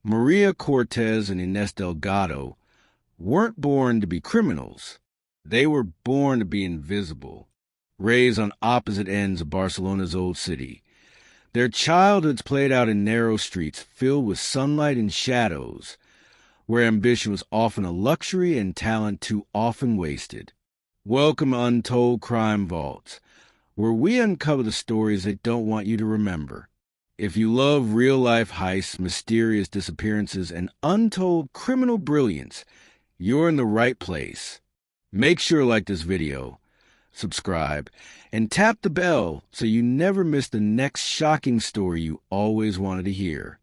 Maria Cortez and Inés Delgado weren't born to be criminals. They were born to be invisible, raised on opposite ends of Barcelona's old city. Their childhoods played out in narrow streets filled with sunlight and shadows, where ambition was often a luxury and talent too often wasted. Welcome to Untold Crime Vaults, where we uncover the stories they don't want you to remember. If you love real-life heists, mysterious disappearances, and untold criminal brilliance, you're in the right place. Make sure to like this video, subscribe, and tap the bell so you never miss the next shocking story you always wanted to hear.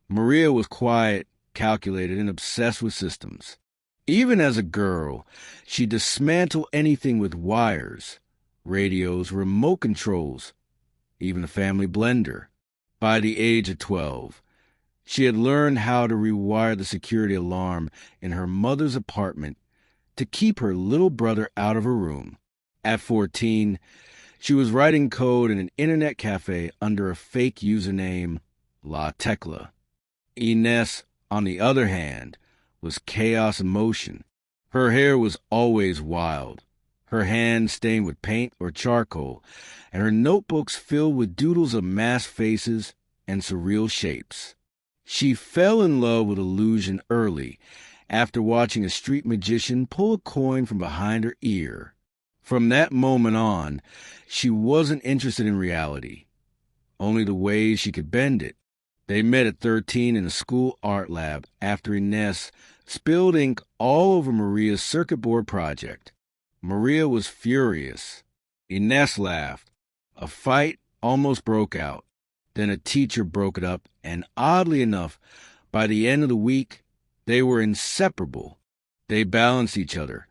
Maria was quiet, calculated, and obsessed with systems. Even as a girl, she dismantled anything with wires, radios, remote controls, even a family blender. By the age of 12, she had learned how to rewire the security alarm in her mother's apartment to keep her little brother out of her room. At 14, she was writing code in an internet cafe under a fake username, La Tecla. Inés, on the other hand, was chaos in motion. Her hair was always wild, her hands stained with paint or charcoal, and her notebooks filled with doodles of masked faces and surreal shapes. She fell in love with illusion early, after watching a street magician pull a coin from behind her ear. From that moment on, she wasn't interested in reality, only the ways she could bend it. They met at 13 in a school art lab after Inés spilled ink all over Maria's circuit board project. Maria was furious. Inés laughed. A fight almost broke out. Then a teacher broke it up, and oddly enough, by the end of the week, they were inseparable. They balanced each other.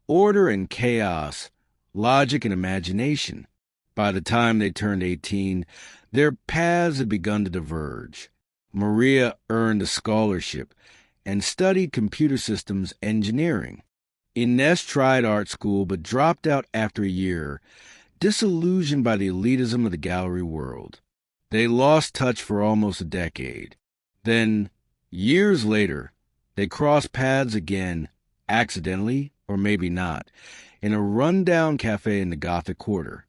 Order and chaos, logic and imagination. By the time they turned 18, their paths had begun to diverge. Maria earned a scholarship and studied computer systems engineering. Inés tried art school but dropped out after a year, disillusioned by the elitism of the gallery world. They lost touch for almost a decade. Then, years later, they crossed paths again, accidentally or maybe not, in a rundown cafe in the Gothic Quarter.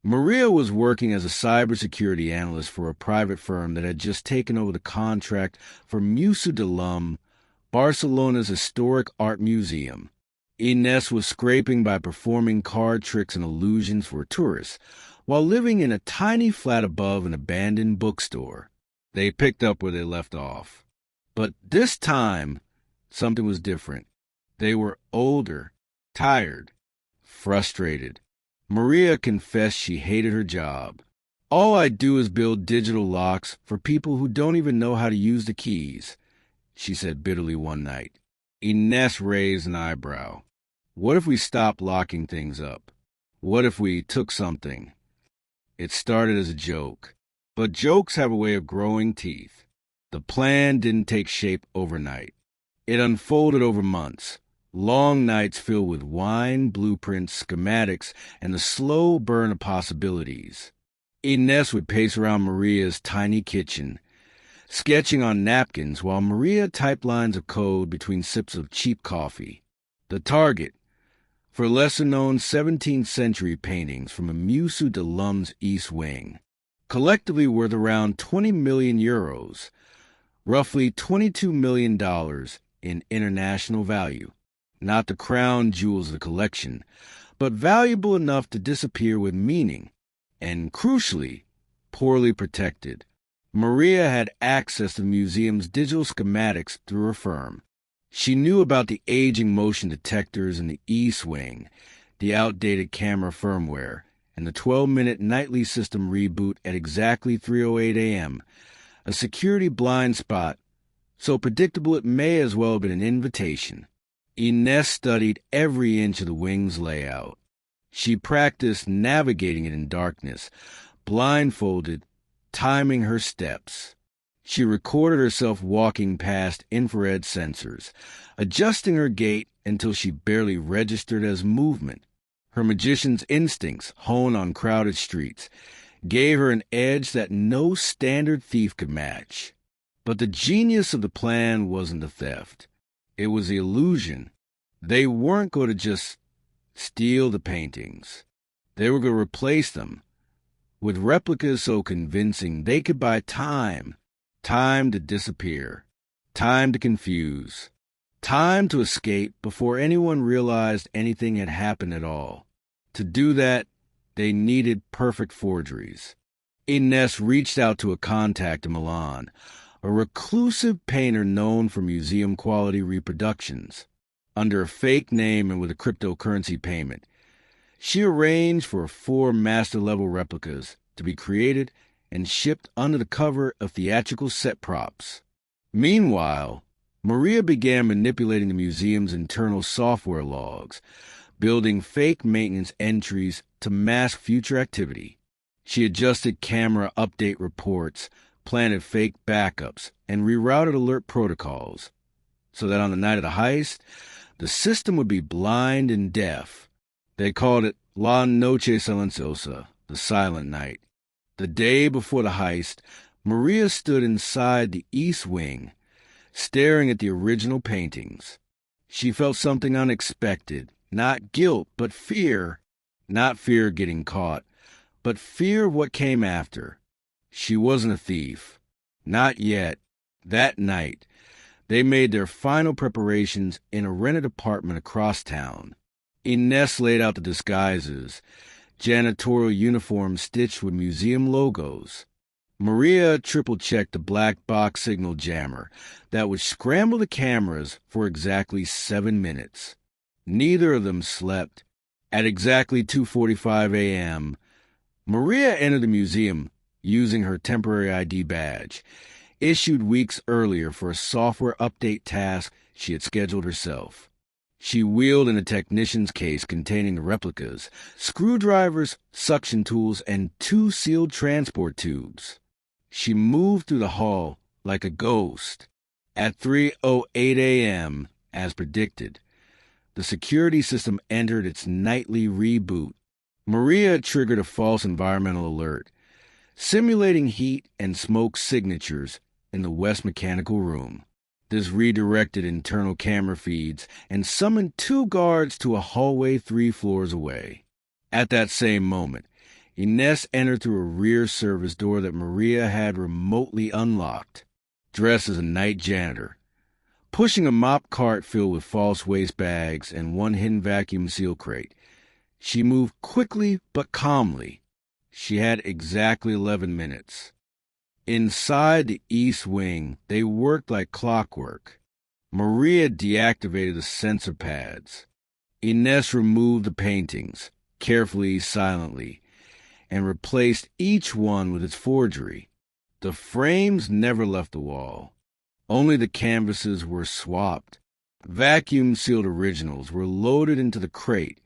Maria was working as a cybersecurity analyst for a private firm that had just taken over the contract for Museu de l'Homme, Barcelona's historic art museum. Inés was scraping by performing card tricks and illusions for tourists, while living in a tiny flat above an abandoned bookstore. They picked up where they left off. But this time, something was different. They were older, tired, frustrated. Maria confessed she hated her job. "All I do is build digital locks for people who don't even know how to use the keys," she said bitterly one night. Inés raised an eyebrow. "What if we stopped locking things up? What if we took something?" It started as a joke, but jokes have a way of growing teeth. The plan didn't take shape overnight. It unfolded over months, long nights filled with wine, blueprints, schematics, and the slow burn of possibilities. Inés would pace around Maria's tiny kitchen, sketching on napkins while Maria typed lines of code between sips of cheap coffee. The target, for lesser-known 17th century paintings from a Museu de l'Homme's East Wing, collectively worth around 20 million euros, roughly $22 million in international value. Not the crown jewels of the collection, but valuable enough to disappear with meaning, and crucially, poorly protected. Maria had access to the museum's digital schematics through her firm. She knew about the aging motion detectors in the East Wing, the outdated camera firmware, and the 12-minute nightly system reboot at exactly 3:08 a.m., a security blind spot so predictable it may as well have been an invitation. Inés studied every inch of the wing's layout. She practiced navigating it in darkness, blindfolded, timing her steps. She recorded herself walking past infrared sensors, adjusting her gait until she barely registered as movement. Her magician's instincts, honed on crowded streets, gave her an edge that no standard thief could match. But the genius of the plan wasn't the theft. It was the illusion. They weren't going to just steal the paintings. They were going to replace them with replicas so convincing they could buy time. Time to disappear. Time to confuse. Time to escape before anyone realized anything had happened at all. To do that, they needed perfect forgeries. Ines reached out to a contact in Milan, a reclusive painter known for museum-quality reproductions. Under a fake name and with a cryptocurrency payment, she arranged for 4 master-level replicas to be created and shipped under the cover of theatrical set props. Meanwhile, Maria began manipulating the museum's internal software logs, building fake maintenance entries to mask future activity. She adjusted camera update reports, planted fake backups, and rerouted alert protocols, so that on the night of the heist, the system would be blind and deaf. They called it La Noche Silenciosa, the silent night. The day before the heist, Maria stood inside the East Wing, staring at the original paintings. She felt something unexpected, not guilt, but fear. Not fear of getting caught, but fear of what came after. She wasn't a thief. Not yet. That night, they made their final preparations in a rented apartment across town. Ines laid out the disguises, janitorial uniforms stitched with museum logos. Maria triple-checked the black box signal jammer that would scramble the cameras for exactly 7 minutes. Neither of them slept. At exactly 2:45 a.m., Maria entered the museum using her temporary ID badge, issued weeks earlier for a software update task she had scheduled herself. She wheeled in a technician's case containing the replicas, screwdrivers, suction tools, and 2 sealed transport tubes. She moved through the hall like a ghost. At 3:08 a.m., as predicted, the security system entered its nightly reboot. Maria triggered a false environmental alert, simulating heat and smoke signatures in the West Mechanical Room. This redirected internal camera feeds and summoned 2 guards to a hallway 3 floors away. At that same moment, Ines entered through a rear service door that Maria had remotely unlocked, dressed as a night janitor. Pushing a mop cart filled with false waste bags and 1 hidden vacuum seal crate, she moved quickly but calmly. She had exactly 11 minutes. Inside the East Wing, they worked like clockwork. Maria deactivated the sensor pads. Ines removed the paintings, carefully, silently, and replaced each one with its forgery. The frames never left the wall. Only the canvases were swapped. Vacuum-sealed originals were loaded into the crate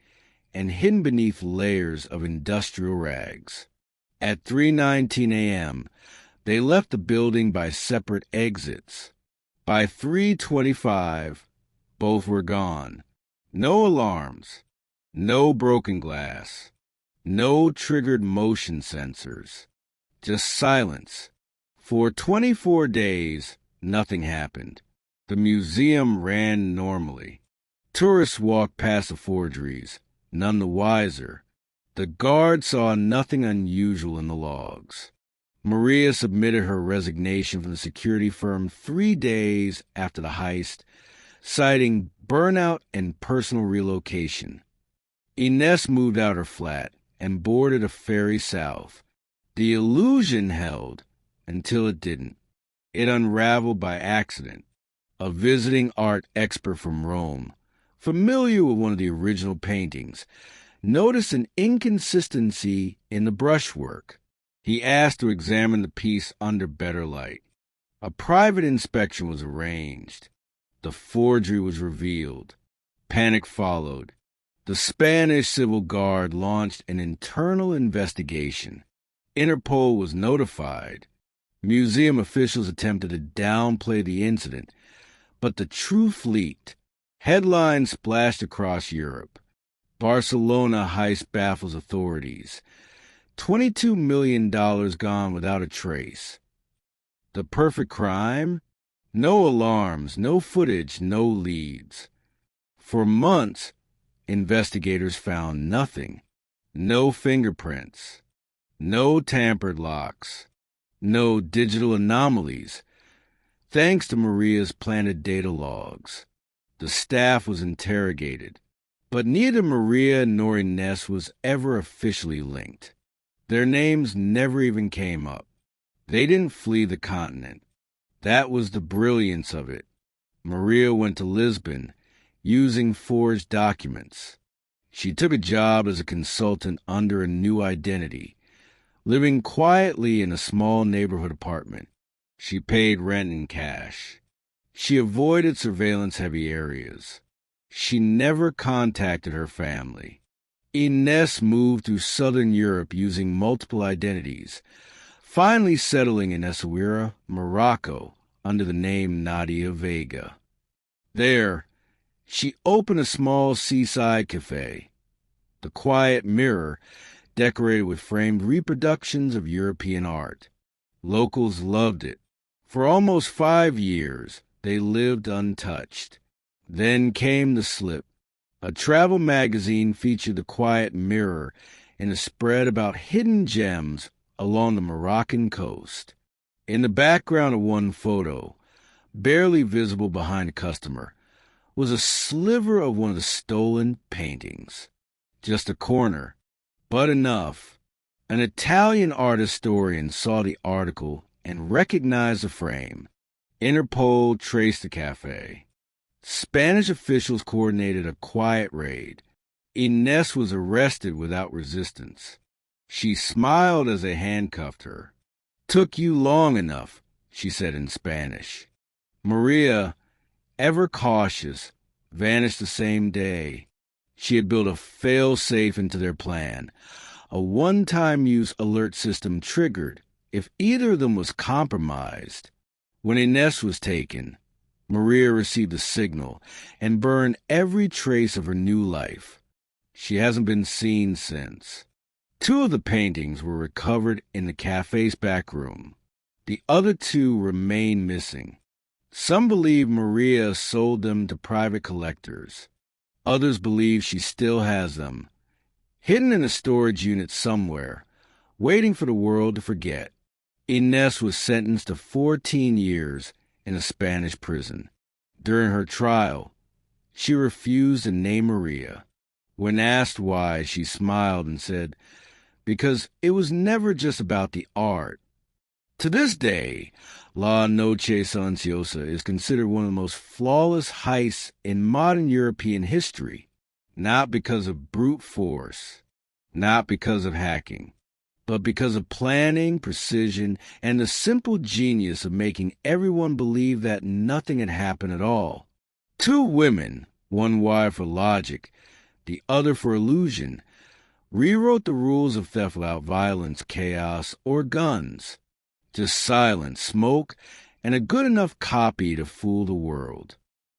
and hidden beneath layers of industrial rags. At 3:19 a.m., they left the building by separate exits. By 3:25, both were gone. No alarms, no broken glass, no triggered motion sensors. Just silence. For 24 days, nothing happened. The museum ran normally. Tourists walked past the forgeries, none the wiser. The guard saw nothing unusual in the logs. Maria submitted her resignation from the security firm 3 days after the heist, citing burnout and personal relocation. Ines moved out her flat and boarded a ferry south. The illusion held until it didn't. It unraveled by accident. A visiting art expert from Rome, familiar with one of the original paintings, noticed an inconsistency in the brushwork. He asked to examine the piece under better light. A private inspection was arranged. The forgery was revealed. Panic followed. The Spanish Civil Guard launched an internal investigation. Interpol was notified. Museum officials attempted to downplay the incident, but the truth leaked. Headlines splashed across Europe. Barcelona heist baffles authorities. $22 million gone without a trace. The perfect crime? No alarms, no footage, no leads. For months, investigators found nothing. No fingerprints, no tampered locks, no digital anomalies, thanks to Maria's planted data logs. The staff was interrogated, but neither Maria nor Ines was ever officially linked. Their names never even came up. They didn't flee the continent. That was the brilliance of it. Maria went to Lisbon using forged documents. She took a job as a consultant under a new identity, living quietly in a small neighborhood apartment. She paid rent in cash. She avoided surveillance-heavy areas. She never contacted her family. Ines moved through southern Europe using multiple identities, finally settling in Essaouira, Morocco, under the name Nadia Vega. There, she opened a small seaside cafe. The Quiet Mirror, decorated with framed reproductions of European art. Locals loved it. For almost 5 years, they lived untouched. Then came the slip. A travel magazine featured the Quiet Mirror in a spread about hidden gems along the Moroccan coast. In the background of one photo, barely visible behind the customer, was a sliver of one of the stolen paintings. Just a corner, but enough. An Italian art historian saw the article and recognized the frame. Interpol traced the cafe. Spanish officials coordinated a quiet raid. Ines was arrested without resistance. She smiled as they handcuffed her. "Took you long enough," she said in Spanish. Maria, ever cautious, vanished the same day. She had built a fail-safe into their plan. A one-time use alert system triggered if either of them was compromised. When Ines was taken, Maria received a signal and burned every trace of her new life. She hasn't been seen since. 2 of the paintings were recovered in the cafe's back room. The other 2 remain missing. Some believe Maria sold them to private collectors. Others believe she still has them, hidden in a storage unit somewhere, waiting for the world to forget. Ines was sentenced to 14 years in a Spanish prison. During her trial, she refused to name Maria. When asked why, she smiled and said, "Because it was never just about the art." To this day, La Noche Silenciosa is considered one of the most flawless heists in modern European history, not because of brute force, not because of hacking, but because of planning, precision, and the simple genius of making everyone believe that nothing had happened at all. 2 women, one wired for logic, the other for illusion, rewrote the rules of theft without violence, chaos, or guns. Just silence, smoke, and a good enough copy to fool the world.